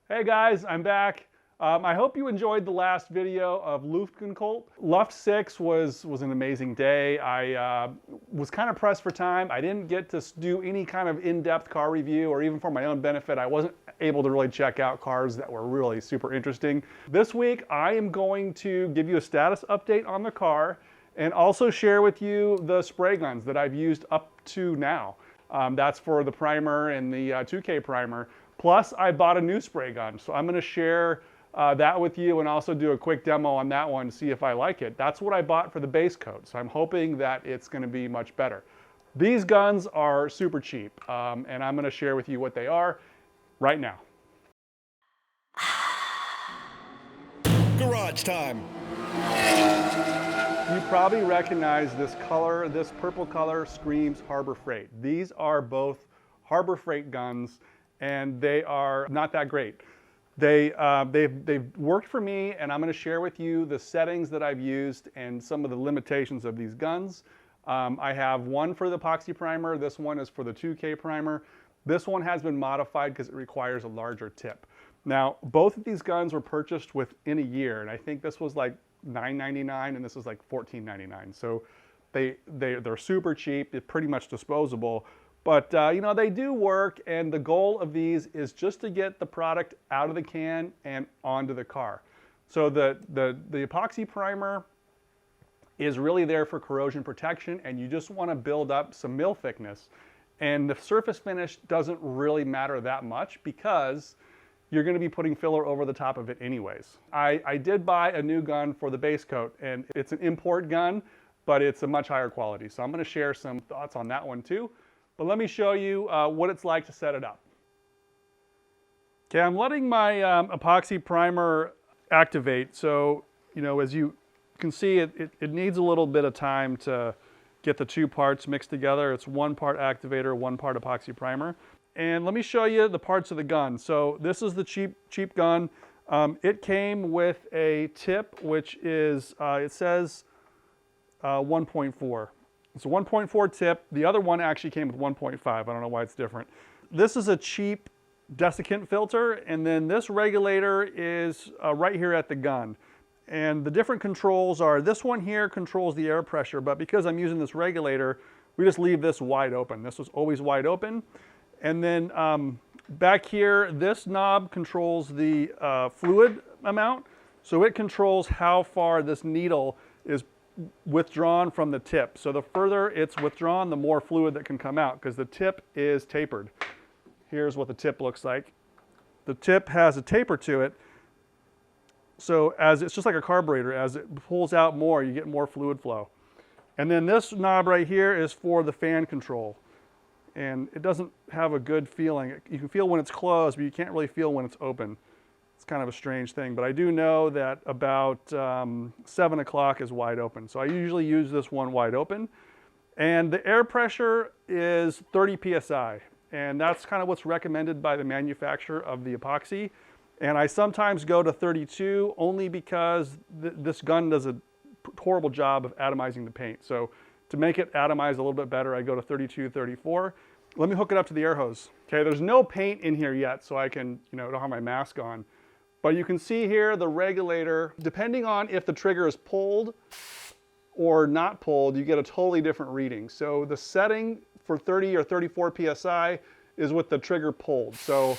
Hey guys, I'm back. I hope you enjoyed the last video of Luftgekult. Luft 6 was an amazing day. I was kind of pressed for time. I didn't get to do any kind of in-depth car review, or even for my own benefit, I wasn't able to really check out cars that were really super interesting. This week, I am going to give you a status update on the car and also share with you the spray guns that I've used up to now. That's for the primer and the 2K primer. Plus, I bought a new spray gun, so I'm going to share that with you and also do a quick demo on that one, see if I like it. That's what I bought for the base coat, so I'm hoping that it's going to be much better. These guns are super cheap, and I'm going to share with you what they are right now. Garage time. You probably recognize this color. This purple color screams Harbor Freight. These are both Harbor Freight guns, and they are not that great. They've worked for me, and I'm going to share with you the settings that I've used and some of the limitations of these guns. I have one for the epoxy primer. This one is for the 2K primer. This one has been modified because it requires a larger tip. Now, both of these guns were purchased within a year, and I think this was like $9.99 and this is like $14.99. So they're super cheap. They're pretty much disposable. But you know, they do work, and the goal of these is just to get the product out of the can and onto the car. So the epoxy primer is really there for corrosion protection, and you just want to build up some mill thickness. And the surface finish doesn't really matter that much because you're going to be putting filler over the top of it anyways. I did buy a new gun for the base coat, and it's an import gun, but it's a much higher quality. So I'm going to share some thoughts on that one too. But let me show you what it's like to set it up. Okay, I'm letting my epoxy primer activate. So, you know, as you can see, it needs a little bit of time to get the two parts mixed together. It's 1 part activator, 1 part epoxy primer. And let me show you the parts of the gun. So this is the cheap gun. It came with a tip, which is, it says 1.4. It's a 1.4 tip. The other one actually came with 1.5. I don't know why it's different. This is a cheap desiccant filter, and then this regulator is right here at the gun. And the different controls are, this one here controls the air pressure, but because I'm using this regulator, we just leave this wide open. This was always wide open. And then back here, this knob controls the fluid amount. So it controls how far this needle is withdrawn from the tip. So the further it's withdrawn, the more fluid that can come out because the tip is tapered. Here's what the tip looks like. The tip has a taper to it. So as it's just like a carburetor, as it pulls out more, you get more fluid flow. And then this knob right here is for the fan control. And it doesn't have a good feeling. You can feel when it's closed, but you can't really feel when it's open. It's kind of a strange thing, but I do know that about 7 o'clock is wide open. So I usually use this one wide open. And the air pressure is 30 PSI. And that's kind of what's recommended by the manufacturer of the epoxy. And I sometimes go to 32 only because this gun does a horrible job of atomizing the paint. So to make it atomize a little bit better, I go to 32, 34. Let me hook it up to the air hose. Okay, there's no paint in here yet, so I can, you know, don't have my mask on. But you can see here the regulator, depending on if the trigger is pulled or not pulled, you get a totally different reading. So the setting for 30 or 34 PSI is with the trigger pulled. So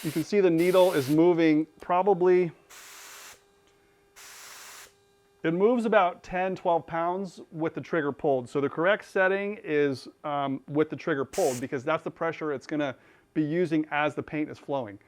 you can see the needle is moving probably, it moves about 10, 12 pounds with the trigger pulled. So the correct setting is with the trigger pulled because that's the pressure it's gonna be using as the paint is flowing.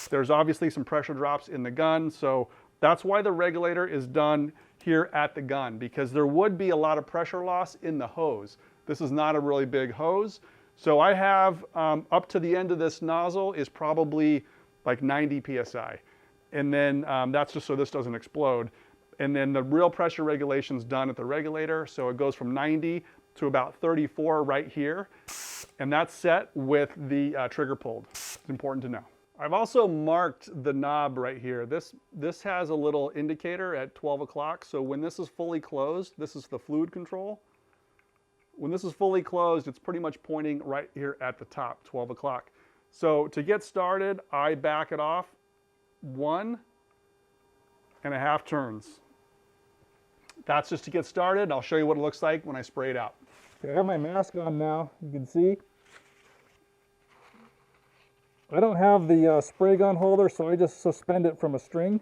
There's obviously some pressure drops in the gun, so that's why the regulator is done here at the gun, because there would be a lot of pressure loss in the hose. This is not a really big hose. So I have up to the end of this nozzle is probably like 90 PSI. And then that's just so this doesn't explode. And then the real pressure regulation is done at the regulator. So it goes from 90 to about 34 right here. And that's set with the trigger pulled. It's important to know. I've also marked the knob right here. This has a little indicator at 12 o'clock. So when this is fully closed, this is the fluid control. When this is fully closed, it's pretty much pointing right here at the top, 12 o'clock. So to get started, I back it off 1.5 turns. That's just to get started. I'll show you what it looks like when I spray it out. Okay, I have my mask on now, you can see. I don't have the spray gun holder, so I just suspend it from a string.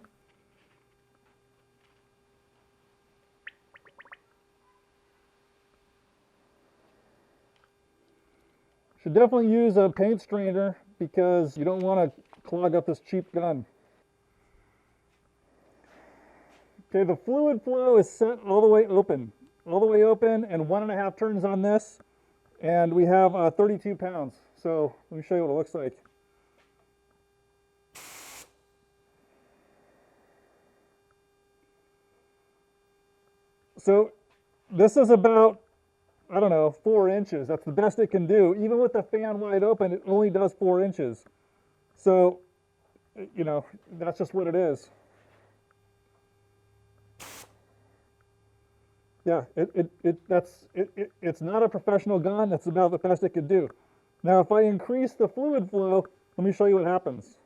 Should definitely use a paint strainer because you don't want to clog up this cheap gun. Okay, the fluid flow is set all the way open. All the way open, and 1.5 turns on this. And we have 32 pounds. So let me show you what it looks like. So this is about, I don't know, 4 inches. That's the best it can do. Even with the fan wide open, it only does 4 inches. So, you know, that's just what it is. Yeah, it's not a professional gun. That's about the best it could do. Now, if I increase the fluid flow, let me show you what happens.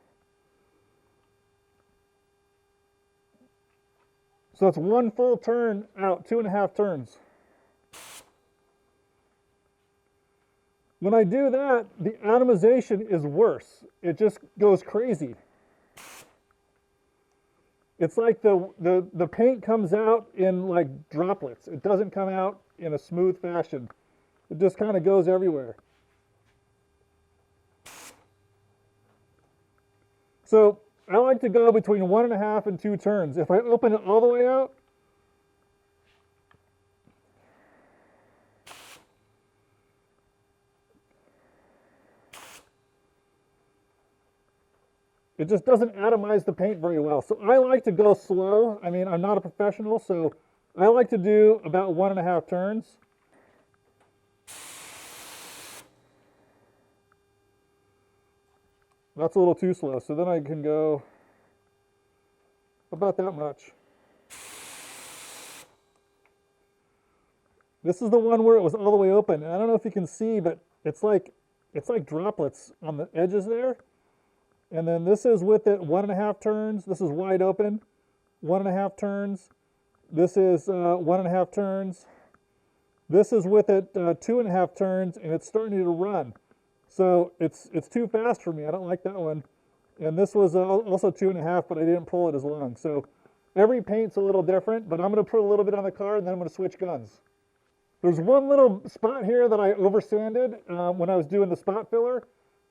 So that's 1 full turn out, 2.5 turns. When I do that, the atomization is worse. It just goes crazy. It's like the paint comes out in like droplets. It doesn't come out in a smooth fashion. It just kind of goes everywhere. So I like to go between 1.5 and 2 turns. If I open it all the way out, it just doesn't atomize the paint very well. So I like to go slow. I mean, I'm not a professional, so I like to do about 1.5 turns. That's a little too slow, so then I can go about that much. This is the one where it was all the way open, and I don't know if you can see, but it's like droplets on the edges there. And then this is with it 1.5 turns. This is wide open, 1.5 turns. This is 1.5 turns. This is with it 2.5 turns, and it's starting to run. So it's too fast for me. I don't like that one. And this was also 2.5, but I didn't pull it as long. So every paint's a little different, but I'm going to put a little bit on the car, and then I'm going to switch guns. There's one little spot here that I oversanded when I was doing the spot filler.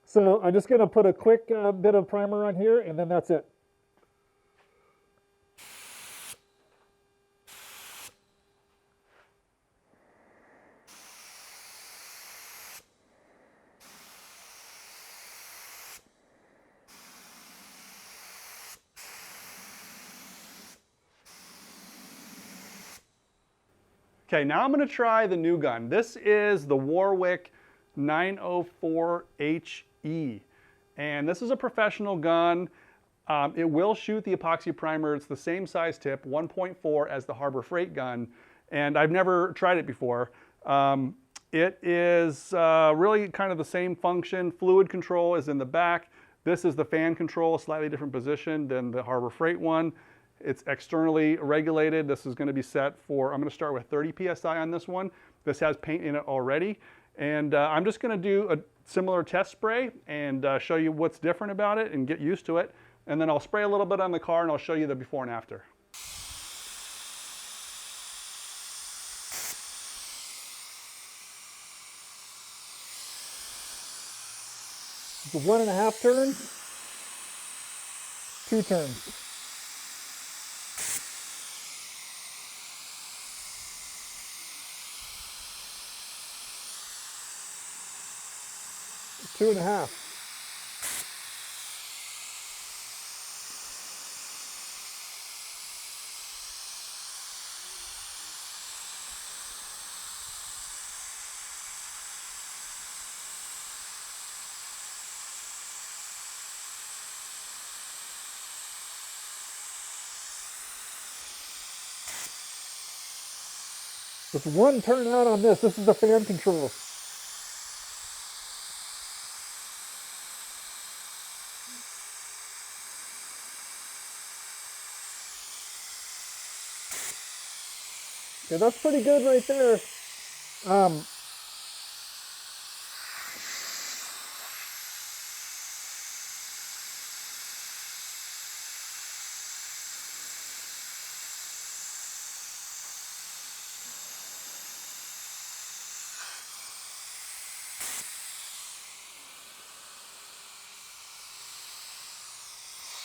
So I'm just going to put a quick bit of primer on here, and then that's it. Okay, now I'm going to try the new gun. This is the Warwick 904HE, and this is a professional gun. It will shoot the epoxy primer. It's the same size tip, 1.4 as the Harbor Freight gun, and I've never tried it before. It is really kind of the same function. Fluid control is in the back. This is the fan control, a slightly different position than the Harbor Freight one. It's externally regulated. This is going to be set for, I'm going to start with 30 PSI on this one. This has paint in it already. And I'm just going to do a similar test spray and show you what's different about it and get used to it. And then I'll spray a little bit on the car and I'll show you the before and after. The 1.5 turns, 2 turns. Two and a half. Just 1 turn out on this. This is the fan control. Okay, that's pretty good right there. Um,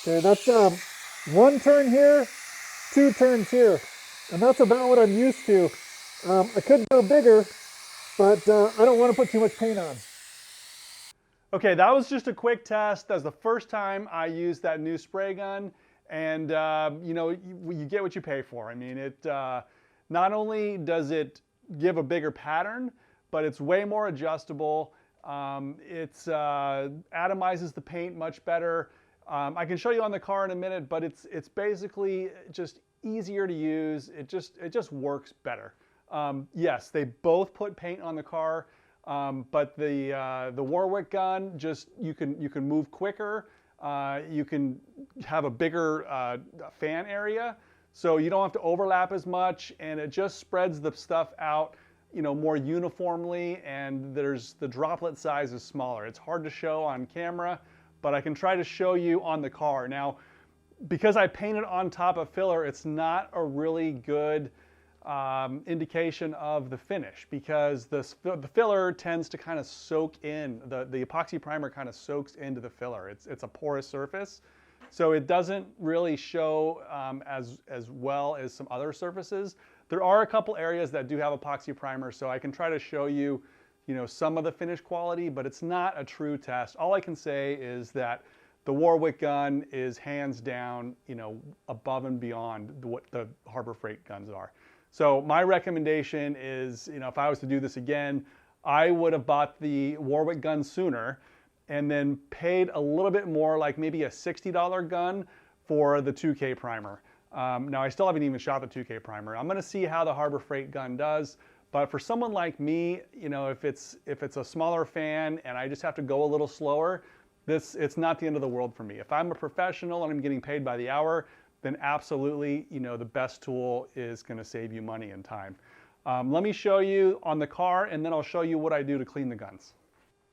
okay, that's one turn here, two turns here, and that's about what I'm used to. I could go bigger, but I don't want to put too much paint on. Okay, that was just a quick test. That was the first time I used that new spray gun, and you know, you get what you pay for. I mean, it not only does it give a bigger pattern, but it's way more adjustable. It atomizes the paint much better. I can show you on the car in a minute, but it's basically just easier to use. It just works better. Yes, they both put paint on the car. But the Warwick gun, just you can move quicker. You can have a bigger fan area, so you don't have to overlap as much, and it just spreads the stuff out, you know, more uniformly. And the droplet size is smaller. It's hard to show on camera, but I can try to show you on the car. Now, because I painted on top of filler, it's not a really good indication of the finish, because the filler tends to kind of soak in, the epoxy primer kind of soaks into the filler. It's a porous surface, so it doesn't really show as well as some other surfaces. There are a couple areas that do have epoxy primer, so I can try to show you, you know, some of the finish quality, but it's not a true test. All I can say is that the Warwick gun is hands down, you know, above and beyond what the Harbor Freight guns are. So my recommendation is, you know, if I was to do this again, I would have bought the Warwick gun sooner and then paid a little bit more, like maybe a $60 gun for the 2K primer. Now, I still haven't even shot the 2K primer. I'm going to see how the Harbor Freight gun does. But for someone like me, you know, if it's a smaller fan and I just have to go a little slower, it's not the end of the world for me. If I'm a professional and I'm getting paid by the hour, then absolutely, you know, the best tool is going to save you money and time. Let me show you on the car, and then I'll show you what I do to clean the guns.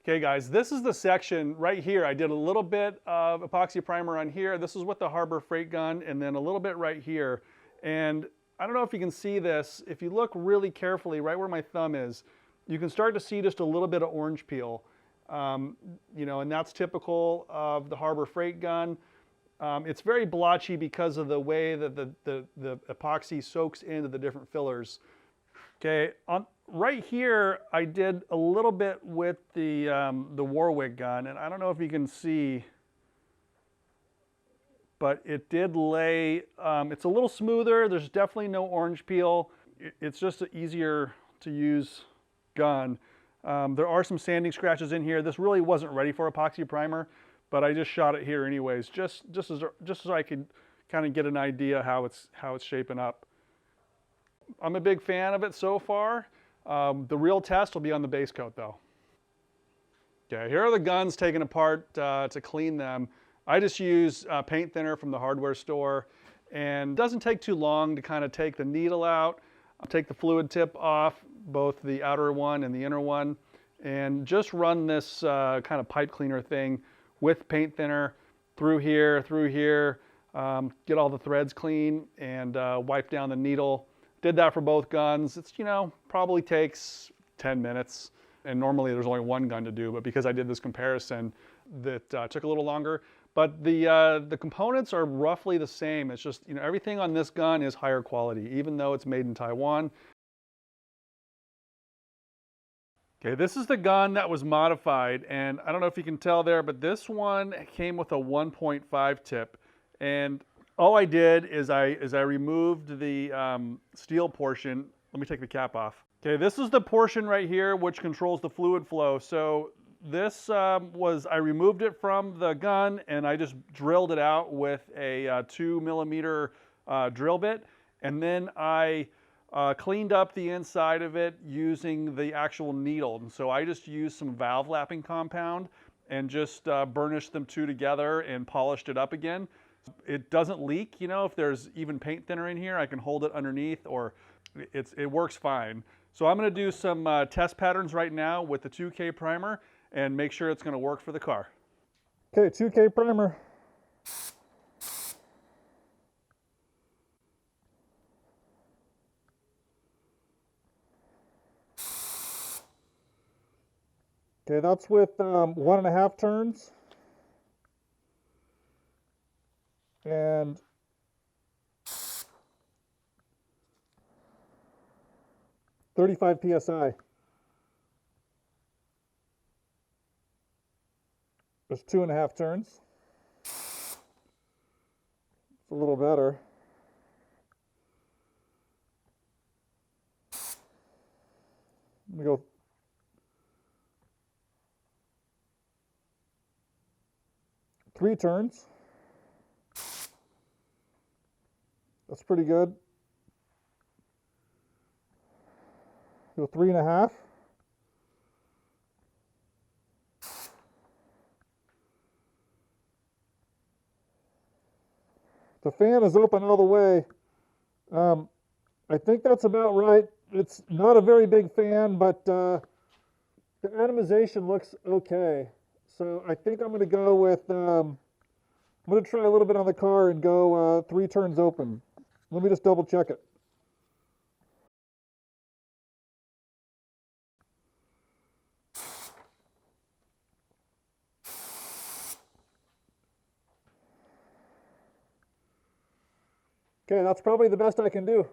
Okay, guys, this is the section right here. I did a little bit of epoxy primer on here. This is with the Harbor Freight gun, and then a little bit right here. And I don't know if you can see this. If you look really carefully, right where my thumb is, you can start to see just a little bit of orange peel. You know, and that's typical of the Harbor Freight gun. It's very blotchy because of the way that the epoxy soaks into the different fillers. Okay, right here I did a little bit with the Warwick gun, and I don't know if you can see, but it did lay, it's a little smoother. There's definitely no orange peel. It's just an easier to use gun. There are some sanding scratches in here. This really wasn't ready for epoxy primer, but I just shot it here anyways, just as I could kind of get an idea how it's shaping up. I'm a big fan of it so far. The real test will be on the base coat though. Okay, here are the guns taken apart to clean them. I just use paint thinner from the hardware store, and it doesn't take too long to kind of take the needle out, take the fluid tip off, both the outer one and the inner one, and just run this kind of pipe cleaner thing with paint thinner through here, get all the threads clean, and wipe down the needle. Did that for both guns. It's, you know, probably takes 10 minutes. And normally there's only one gun to do, but because I did this comparison, that took a little longer. But the components are roughly the same. It's just, you know, everything on this gun is higher quality, even though it's made in Taiwan. Okay, this is the gun that was modified, and I don't know if you can tell there, but this one came with a 1.5 tip. And all I did is I removed the steel portion. Let me take the cap off. Okay, this is the portion right here which controls the fluid flow. So this I removed it from the gun, and I just drilled it out with a 2mm drill bit, and then I cleaned up the inside of it using the actual needle. And so I just used some valve lapping compound and just burnished them two together and polished it up again. It doesn't leak, you know, if there's even paint thinner in here, I can hold it underneath, or it works fine. So I'm gonna do some test patterns right now with the 2K primer and make sure it's gonna work for the car. Okay, 2K primer. Okay, that's with 1.5 turns. And 35 PSI. There's 2.5 turns. It's a little better. Let me go. Three turns. That's pretty good. Go 3.5. The fan is open all the way. I think that's about right. It's not a very big fan, but the atomization looks okay. So I think I'm going to go with, I'm going to try a little bit on the car and go 3 turns open. Let me just double check it. Okay, that's probably the best I can do.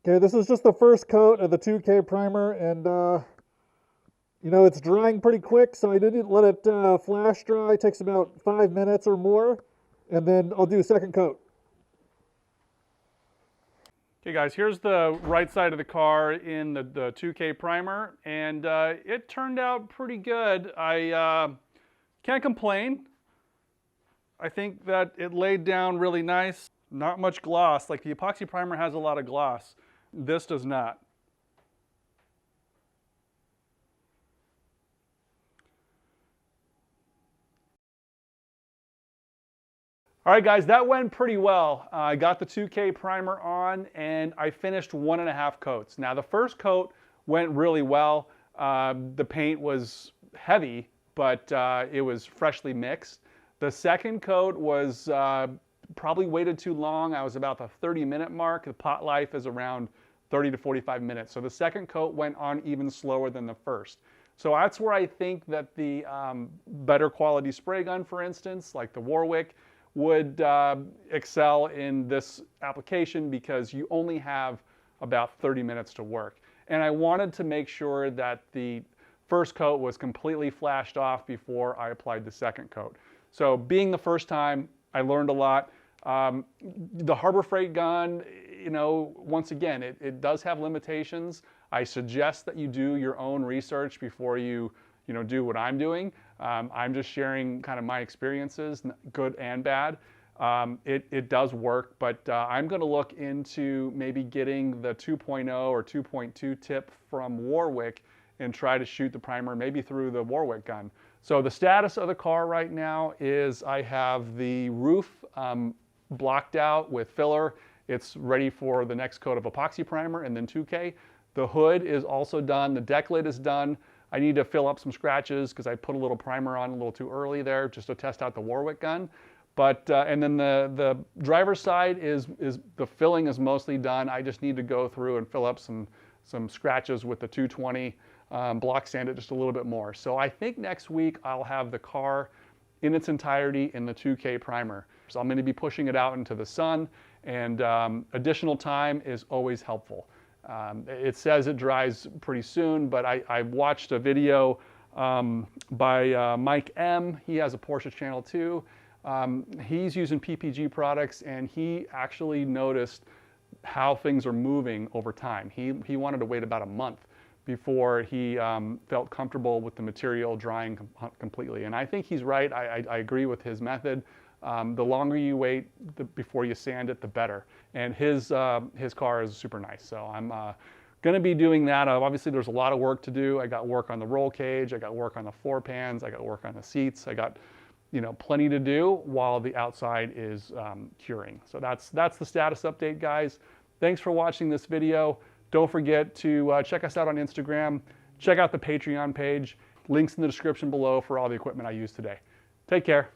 Okay, this is just the first coat of the 2K primer, and you know, it's drying pretty quick, so I didn't let it flash dry. It takes about 5 minutes or more, and then I'll do a second coat. Okay guys, here's the right side of the car in the 2K primer, and it turned out pretty good. I can't complain. I think that it laid down really nice. Not much gloss. Like the epoxy primer has a lot of gloss. This does not. All right, guys, that went pretty well. I got the 2K primer on, and I finished 1.5 coats. Now, the first coat went really well. The paint was heavy, but it was freshly mixed. The second coat was probably waited too long. I was about the 30-minute mark. The pot life is around 30 to 45 minutes. So the second coat went on even slower than the first. So that's where I think that the better quality spray gun, for instance, like the Warwick, would excel in this application because you only have about 30 minutes to work. And I wanted to make sure that the first coat was completely flashed off before I applied the second coat. So being the first time, I learned a lot. The Harbor Freight gun, you know, once again, it does have limitations. I suggest that you do your own research before you do what I'm doing. I'm just sharing kind of my experiences, good and bad. It does work, but I'm going to look into maybe getting the 2.0 or 2.2 tip from Warwick and try to shoot the primer maybe through the Warwick gun. So the status of the car right now is I have the roof blocked out with filler. It's ready for the next coat of epoxy primer and then 2K. The hood is also done. The deck lid is done. I need to fill up some scratches because I put a little primer on a little too early there just to test out the Warwick gun. But and then the driver's side is the filling is mostly done. I just need to go through and fill up some scratches with the 220, block sand it just a little bit more. So I think next week I'll have the car in its entirety in the 2K primer. So I'm going to be pushing it out into the sun, and additional time is always helpful. It says it dries pretty soon, but I watched a video by Mike M. He has a Porsche channel too. He's using PPG products, and he actually noticed how things are moving over time. He wanted to wait about a month before he felt comfortable with the material drying completely. And I think he's right. I agree with his method. The longer you wait before you sand it, the better. And his car is super nice. So I'm going to be doing that. Obviously, there's a lot of work to do. I got work on the roll cage. I got work on the floor pans. I got work on the seats. I got plenty to do while the outside is curing. So that's the status update, guys. Thanks for watching this video. Don't forget to check us out on Instagram. Check out the Patreon page. Links in the description below for all the equipment I used today. Take care.